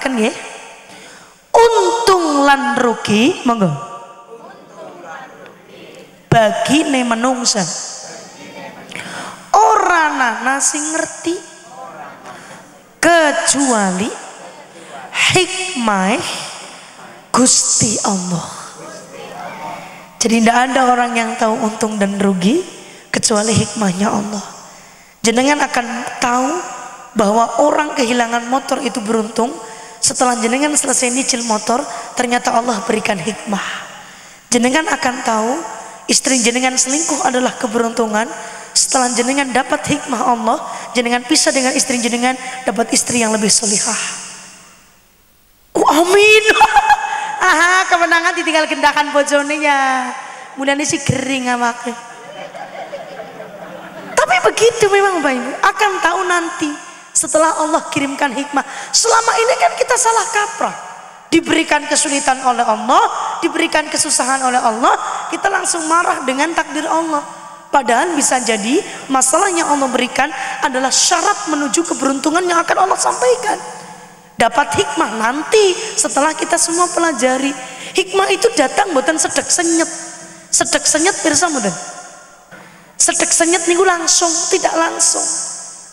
Kan nggih? Untung lan rugi, monggo. Bagi ne menungsa. Ora ana sing ngerti kecuali hikmah Gusti Allah. Jadi tidak ada orang yang tahu untung dan rugi kecuali hikmahnya Allah. Jenengan akan tahu bahwa orang kehilangan motor itu beruntung setelah jenengan selesai nyicil motor, ternyata Allah berikan hikmah. Jenengan akan tahu istri jenengan selingkuh adalah keberuntungan setelah jenengan dapat hikmah Allah, jenengan pisah dengan istri jenengan, dapat istri yang lebih solihah. Amin. Aha, kemenangan ditinggal gendakan bojone ya. Mulane si gering awake. Tapi begitu memang Bapak Ibu, akan tahu nanti setelah Allah kirimkan hikmah. Selama ini kan kita salah kaprah, diberikan kesulitan oleh Allah, diberikan kesusahan oleh Allah, kita langsung marah dengan takdir Allah. Padahal bisa jadi masalah yang Allah berikan adalah syarat menuju keberuntungan yang akan Allah sampaikan. Dapat hikmah nanti setelah kita semua pelajari. Hikmah itu datang bukan sedek senyet. Sedek senyet pirsa mboten? Sedek senyet niku langsung, tidak langsung.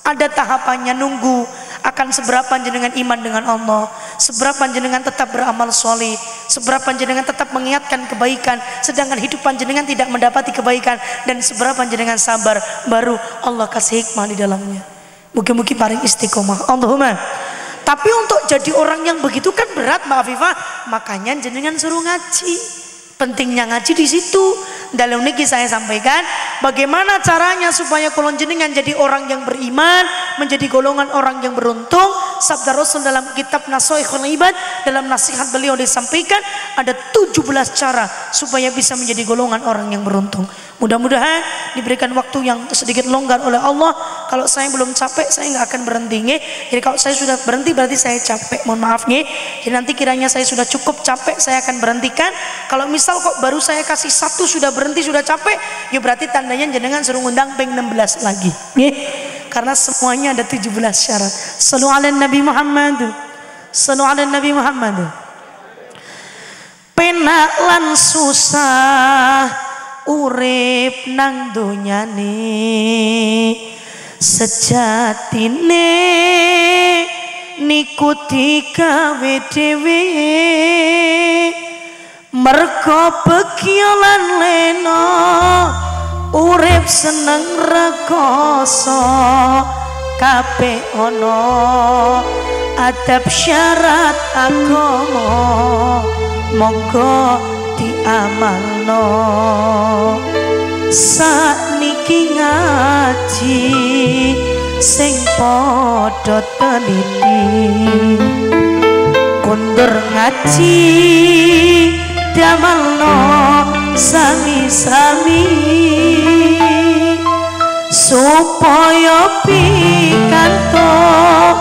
Ada tahapannya, nunggu akan seberapa jenengan iman dengan Allah, seberapa jenengan tetap beramal soleh, seberapa jenengan tetap mengingatkan kebaikan sedangkan hidup jenengan tidak mendapati kebaikan, dan seberapa jenengan sabar, baru Allah kasih hikmah di dalamnya. Mugi-mugi paling istiqomah, Allahumma. Tapi untuk jadi orang yang begitu kan berat Mbak Afifah, makanya jenengan suruh ngaji. Pentingnya ngaji di situ. Dalam niki saya sampaikan bagaimana caranya supaya kolon jenengan jadi orang yang beriman, menjadi golongan orang yang beruntung. Sabda Rasul dalam kitab Nashaikhul Ibad, dalam nasihat beliau disampaikan ada 17 cara supaya bisa menjadi golongan orang yang beruntung. Mudah-mudahan diberikan waktu yang sedikit longgar oleh Allah. Kalau saya belum capek, saya nggak akan berhenti nge. Jadi kalau saya sudah berhenti berarti saya capek, mohon maaf nge. Jadi nanti kiranya saya sudah cukup capek, saya akan berhentikan. Kalau misal kok baru saya kasih satu sudah berhenti, sudah capek, ya berarti tandanya jenengan suruh ngundang peng 16 lagi nge. Karena semuanya ada 17 syarat. Shallu ala Nabi Muhammad, shallu ala Nabi Muhammad. Penak lan susah urip nang donyane, sejatine niku digawe dhewe, mergo begya lan lena urip seneng rekoso, kabeh ana adab syarat agama, monggo diamalno. Sakniki ngaji sing padha teliti, kondur ngaji diamalno sami-sami, supaya pikantuk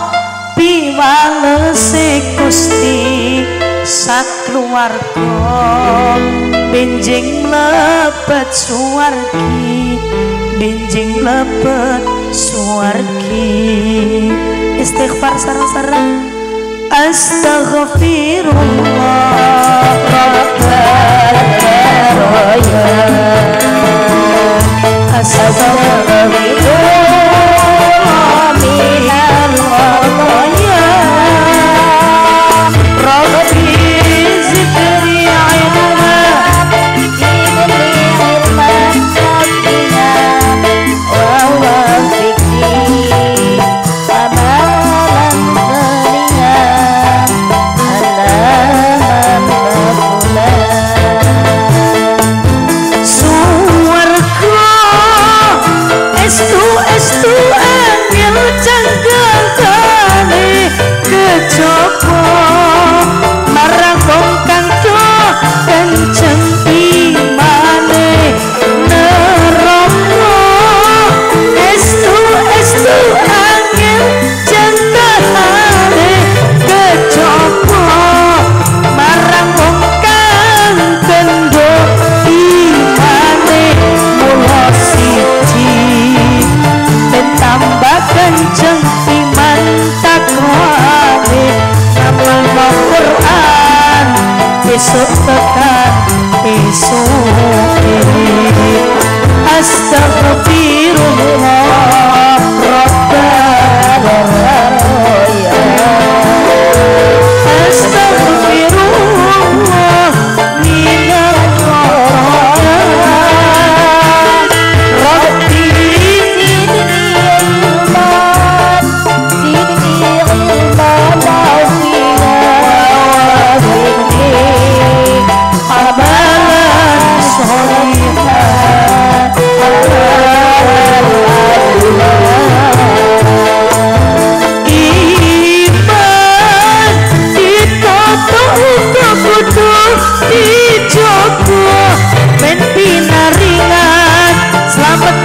piwalese Gusti sakluwarga benjing mlebet suwargi, benjing mlebet suwargi. Istighfar sareng-sareng. Astaghfirullah Astaghfirullah minal khotaya, Rabbi zidni ilma, wa wafiqni amalan salihah, Allahumma esuk tekan esuk astagfirullah rabbana astagfirullah minal rabbi selamat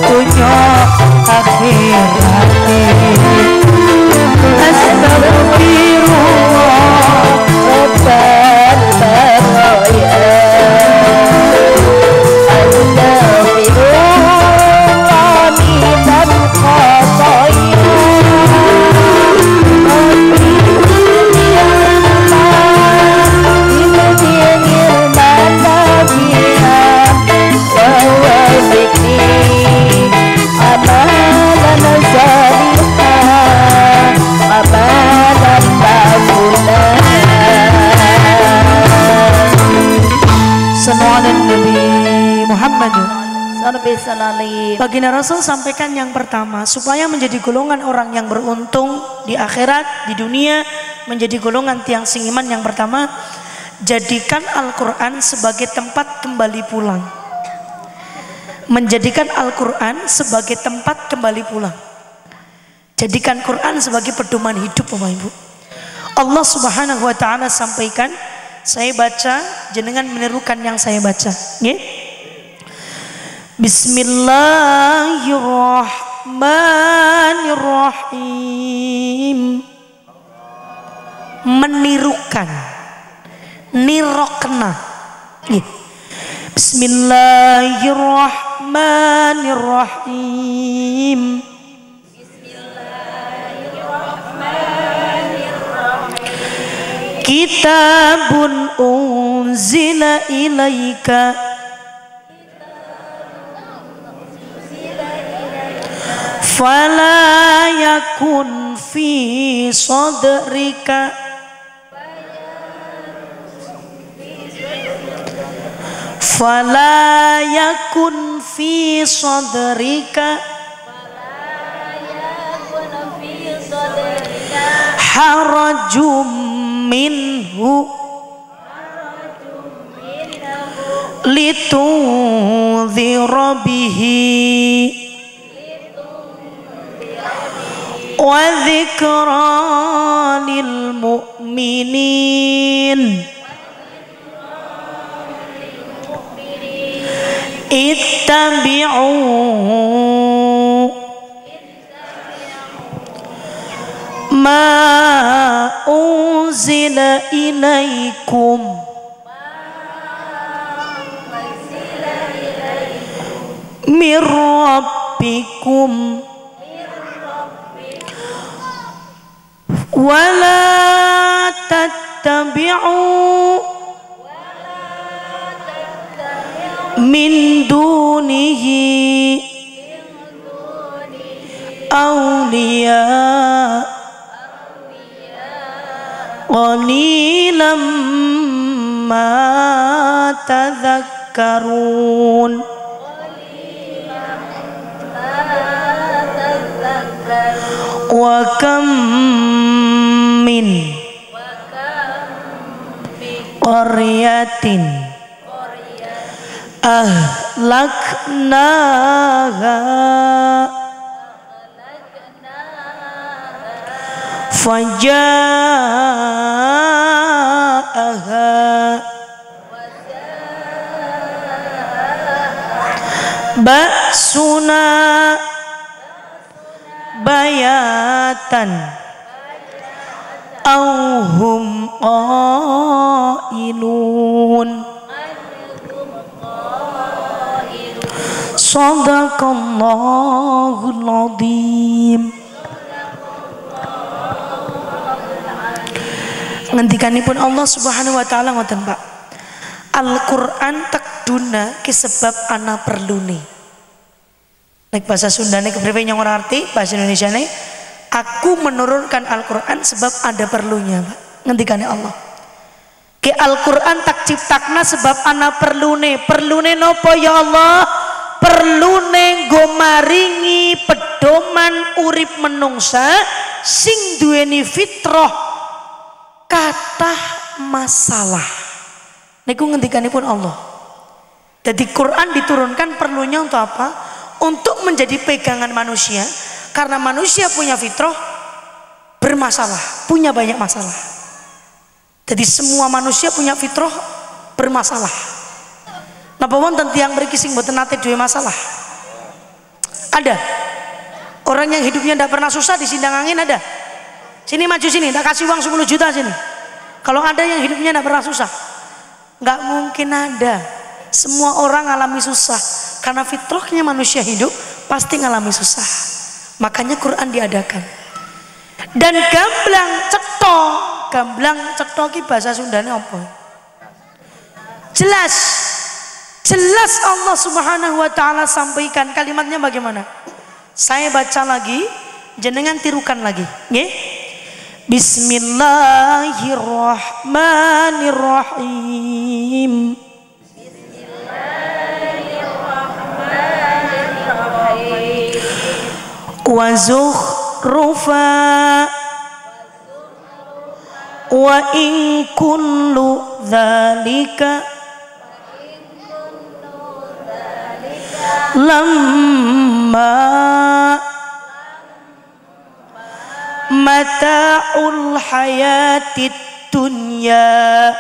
dunia akhirat. Astagfirullah rabbal baraya astagfirullah minal khataya Baginda Rasul sampaikan yang pertama, supaya menjadi golongan orang yang beruntung di akhirat, di dunia, menjadi golongan tiang singiman yang pertama, jadikan Al-Quran sebagai tempat kembali pulang. Menjadikan Al-Quran sebagai tempat kembali pulang. Jadikan Quran sebagai pedoman hidup, Bapak Ibu. Allah Subhanahu wa Ta'ala sampaikan, saya baca, jenengan menirukan yang saya baca. Nggih? Bismillahirrahmanirrahim. Menirukan, nirokna. Bismillahirrahmanirrahim. Kitabun unzila ilaika fala yakun fi sadrika fala yakun fi sadrika harajum minhu litunzira bihi wa dzikra lil mu'minin ittabi'u ma unzila ilaikum mir rabbikum wala tattabi'u min dunihi awliya qalilan ma tadhakkarun. Wa kam min qaryatin ahlaknaha faja'aha ba'suna bayatan auhum qailun. Shadaqallahul adzim. Ngendikanipun Allah Subhanahu wa taala ngoten, Pak. Al-Qur'an takduna kisebab ana perlune. Nek bahasa Sundane kepriwe nyong ora arti, bahasa Indonesiane aku menurunkan Al-Qur'an sebab ada perlunya, Pak. Ngendikane Allah. Ke Al-Qur'an tak ciptakna sebab ana perlune. Perlune nopo ya Allah? Perlune nggo maringi pedoman urip menungsa sing duweni fitrah kathah masalah. Niku ngendikanipun Allah. Jadi Quran diturunkan perlunya untuk apa? Untuk menjadi pegangan manusia, karena manusia punya fitrah bermasalah, punya banyak masalah. Jadi semua manusia punya fitrah bermasalah. Napa wonten tiyang mriki sing mboten nate duwe masalah? Ada. Orang yang hidupnya tidak pernah susah di sindang angin ada? Sini maju sini, tak kasih uang 10 juta sini. Kalau ada yang hidupnya tidak pernah susah, nggak mungkin ada. Semua orang alami susah karena fitrahnya manusia hidup pasti ngalami susah. Makanya Quran diadakan. Dan gamblang cetho ki bahasa Sundane apa? Jelas Allah Subhanahu wa taala sampaikan. Kalimatnya bagaimana? Saya baca lagi, jenengan tirukan lagi, nggih. Bismillahirrahmanirrahim. Wa zukhrufa wa in kullu dzalika lamma mata'ul hayatid dunya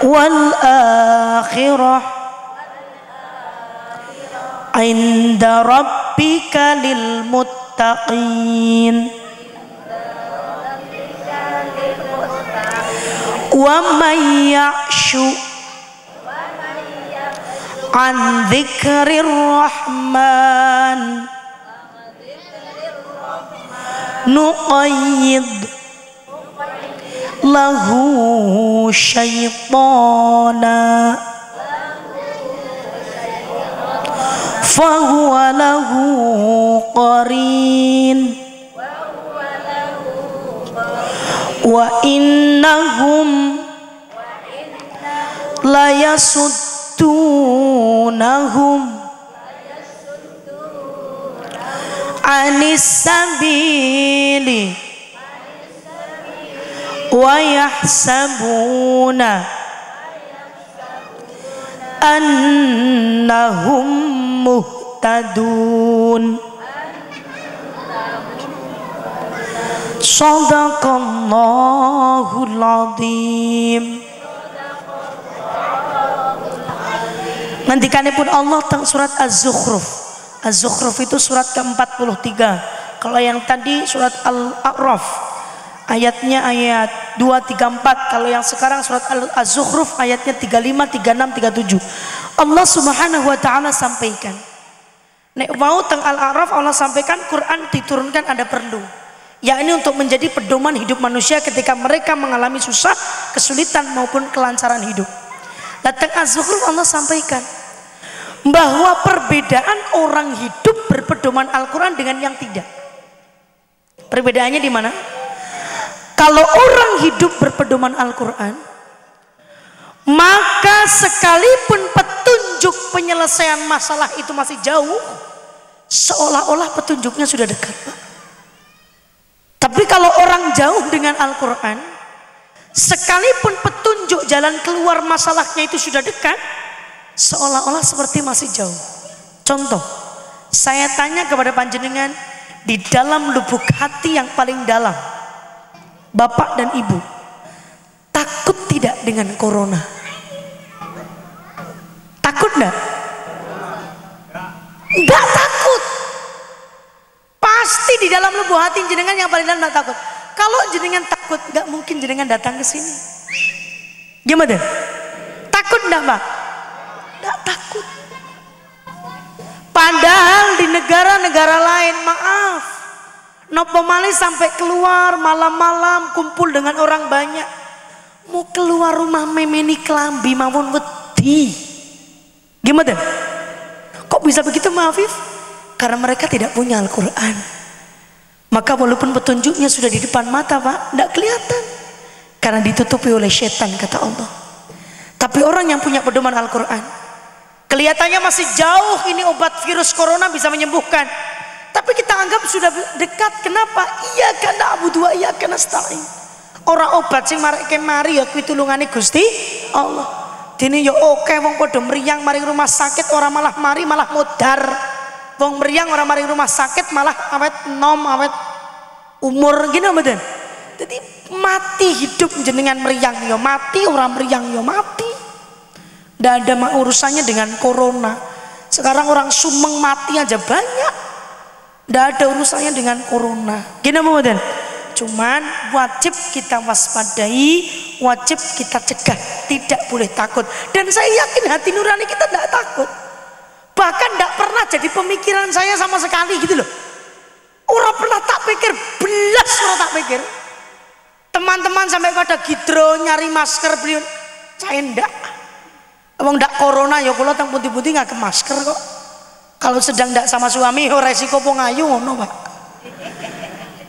wal akhirah inda rabbika lil muttaqin wa may ya'shu an dzikrir rahman nuqayyid lahu syaitana fahuwa lahu qarin wa innahum la yasuddunahum anis sabili wa yahsabuna annahum muhtadun. Shadaqallahul adzim. Ngendikanipun Allah teng surat Az-Zukhruf. Az-Zukhruf itu surat ke-43. Kalau yang tadi surat Al-A'raf ayatnya ayat 2, 3, 4. Kalau yang sekarang surat Az-Zukhruf ayatnya 35, 36, 37. Allah Subhanahu wa taala sampaikan. Nek mau teng Al-A'raf Allah sampaikan Quran diturunkan ada perlu. Ya ini untuk menjadi pedoman hidup manusia ketika mereka mengalami susah, kesulitan maupun kelancaran hidup. Datang Az-Zukhruf Allah sampaikan bahwa perbedaan orang hidup berpedoman Al-Quran dengan yang tidak. Perbedaannya di mana? Kalau orang hidup berpedoman Al-Quran, maka sekalipun petunjuk penyelesaian masalah itu masih jauh, seolah-olah petunjuknya sudah dekat. Tapi kalau orang jauh dengan Al-Quran, sekalipun petunjuk jalan keluar masalahnya itu sudah dekat, seolah-olah seperti masih jauh. Contoh, saya tanya kepada panjenengan, di dalam lubuk hati yang paling dalam, Bapak dan Ibu takut tidak dengan corona? enggak? Enggak takut. Pasti di dalam lubuk hati jenengan yang paling dalam enggak takut. Kalau jenengan takut, enggak mungkin jenengan datang ke sini. Gimana? Takut enggak, Pak? Enggak takut. Padahal di negara-negara lain, maaf, nopo malih sampai keluar malam-malam kumpul dengan orang banyak. Mau keluar rumah memeni kelambi mawon wedi. Gimana? Kok bisa begitu, Maafif? Karena mereka tidak punya Al-Quran. Maka walaupun petunjuknya sudah di depan mata, Pak, tidak kelihatan. Karena ditutupi oleh setan, kata Allah. Tapi orang yang punya pedoman Al-Quran, kelihatannya masih jauh ini obat virus corona bisa menyembuhkan. Tapi kita anggap sudah dekat. Kenapa? Iya karena Abu Dua, iya karena nasta'in. Orang obat sing mareke mari ya kuwi tulungane Gusti Allah. Dene ya oke wong padha mriyang maring rumah sakit orang malah mari malah modar. Wong mriyang orang maring rumah sakit malah awet nom awet umur gini mboten. Jadi mati hidup jenengan mriyang ya mati, orang mriyang ya mati. Ndak ada urusannya dengan corona. Sekarang orang Sumeng mati aja banyak. Ndak ada urusannya dengan corona. Gini mboten. Cuman wajib kita waspadai, wajib kita cegah, tidak boleh takut. Dan saya yakin hati nurani kita tidak takut. Bahkan tidak pernah jadi pemikiran saya sama sekali gitu loh. Orang pernah tak pikir, belas orang tak pikir. Teman-teman sampai pada gidro nyari masker beli, saya ndak. Emang ndak corona ya kalau tang putih-putih nggak ke masker kok. Kalau sedang ndak sama suami, oh resiko pengayu ngono Pak.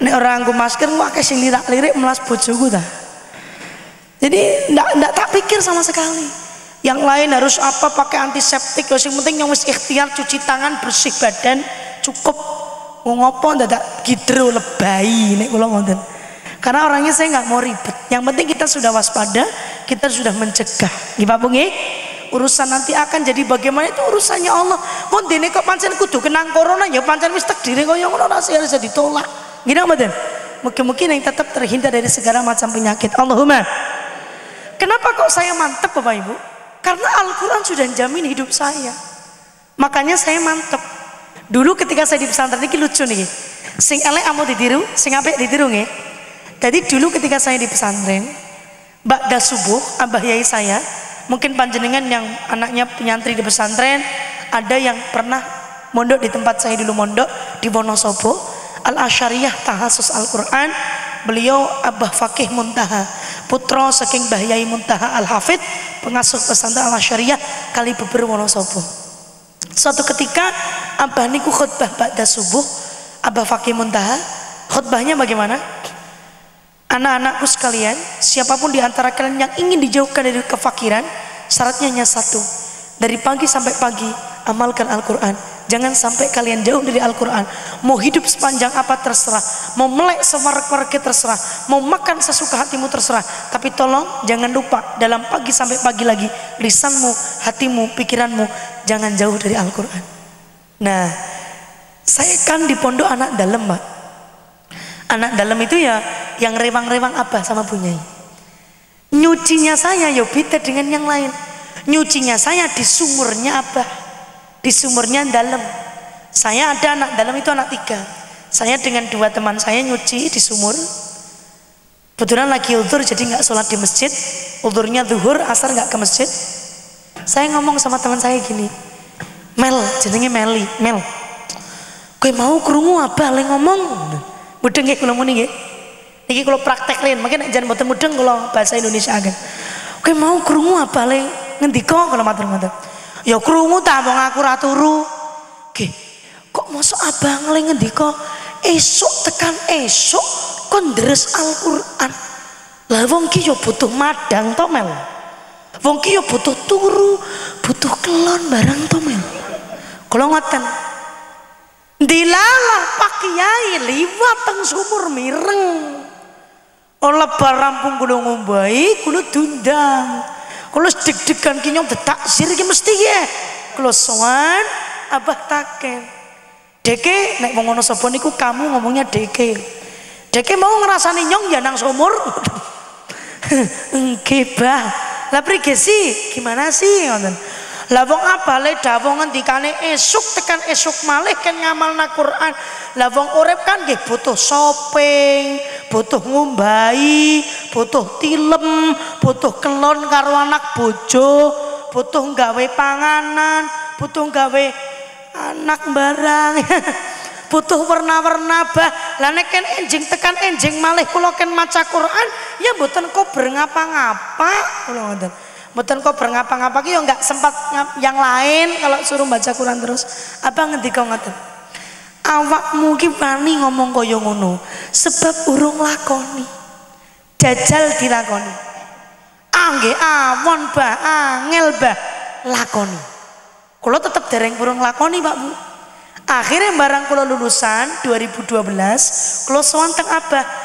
Nek orang aku masker wae sing lirak-lirik melas bojoku ta. Jadi ndak tak pikir sama sekali. Yang lain harus apa pakai antiseptik, yang penting yang wis ikhtiar cuci tangan, bersih badan cukup. Mau ngopo ndak gidro lebay nek kula ngoten. Karena orangnya saya nggak mau ribet. Yang penting kita sudah waspada, kita sudah mencegah. Nggih Pak Bu nggih? Urusan nanti akan jadi bagaimana itu urusannya Allah. Mun dene kok pancen kudu kenang corona ya pancen wis takdire kaya ngono ora bisa ditolak. Gini Ramadan, mungkin yang tetap terhindar dari segala macam penyakit. Allahumma. Kenapa kok saya mantep Bapak Ibu? Karena Al-Quran sudah jamin hidup saya. Makanya saya mantep. Dulu ketika saya di pesantren ini lucu nih. Sing elek amo ditiru, sing apik ditiru nggih. Jadi dulu ketika saya di pesantren, ba'da subuh abah yai saya, mungkin panjenengan yang anaknya penyantri di pesantren, ada yang pernah mondok di tempat saya dulu mondok di Wonosobo. Al-Asyariyah Tahasus Al-Quran. Beliau Abah Fakih Muntaha, putra saking Mbah Yai Muntaha Al-Hafid, pengasuh pesantren Al-Asyariyah Kali Beber Wonosobo. Suatu ketika Abah niku khutbah ba'da subuh. Abah Fakih Muntaha khutbahnya bagaimana? Anak-anakku sekalian, siapapun di antara kalian yang ingin dijauhkan dari kefakiran, syaratnya hanya satu. Dari pagi sampai pagi amalkan Al-Quran. Jangan sampai kalian jauh dari Al-Quran. Mau hidup sepanjang apa terserah, mau melek semarak-maraknya terserah, mau makan sesuka hatimu terserah. Tapi tolong jangan lupa dalam pagi sampai pagi lagi, lisanmu, hatimu, pikiranmu jangan jauh dari Al-Quran. Nah, saya kan di pondok anak dalam Mbak. Anak dalam itu ya yang rewang-rewang Abah sama Bu Nyai. Nyucinya saya ya beda dengan yang lain. Nyucinya saya di sumurnya Abah, di sumurnya dalam. Saya ada anak dalam itu anak 3. Saya dengan 2 teman saya nyuci di sumur. Kebetulan lagi udzur jadi nggak sholat di masjid. Udzurnya zuhur, asar nggak ke masjid. Saya ngomong sama teman saya gini, Mel, jenenge Meli, Mel, kowe mau krungu Abah le ngomong? Mudeng nggih kula muni nggih. Niki kula prakteklin, mungkin jangan mboten mudeng kula bahasa Indonesia agen. Kowe mau krungu Abah le ngendika kula matur-matur. Ya krungu ta wong aku ra turu. Nggih. Kok mosok Abang le ngendika esuk tekan esuk kon deres Al-Qur'an. Lah wong ki ya butuh madang to Mel. Wong ki ya butuh turu, butuh kelon barang to Mel. Kula ngoten. Dilalah Pak Kiai liwat teng sumur mireng. Ola bar rampung kula ngombahi, kula dundang. Kalau deg-degan ki nyong ditaksir ki mesti ya. Kalau sowan Abah taken. Deke nek wong ngono sapa niku kamu ngomongnya deke. Deke mau ngrasani nyong ya nang sumur. Nggih, Bah. Lah prige sih? Gimana sih ngoten? Lah wong abale dawuh ngendikane esuk tekan esuk malih kan ngamalna Quran. Lah wong urip kan nggih butuh shopping, butuh ngumbahi, butuh tilem, butuh kelon karo anak bojo, butuh gawe panganan, butuh gawe anak barang. Butuh warna-warna bah. Lah nek kan enjing tekan enjing malih kula ken maca Quran ya mboten kober ngapa-ngapa kula ngoten. Mboten kober ngapa-ngapa ki ya enggak sempat yang lain kalau suruh baca Quran terus. Apa ngendika ngoten? Awakmu ki wani ngomong kaya ngono sebab urung lakoni. Jajal dilakoni. Nggih awon bah, angel bah lakoni. Kula tetep dereng urung lakoni Pak Bu. Akhirnya barang kula lulusan 2012 kula sowan teng Abah,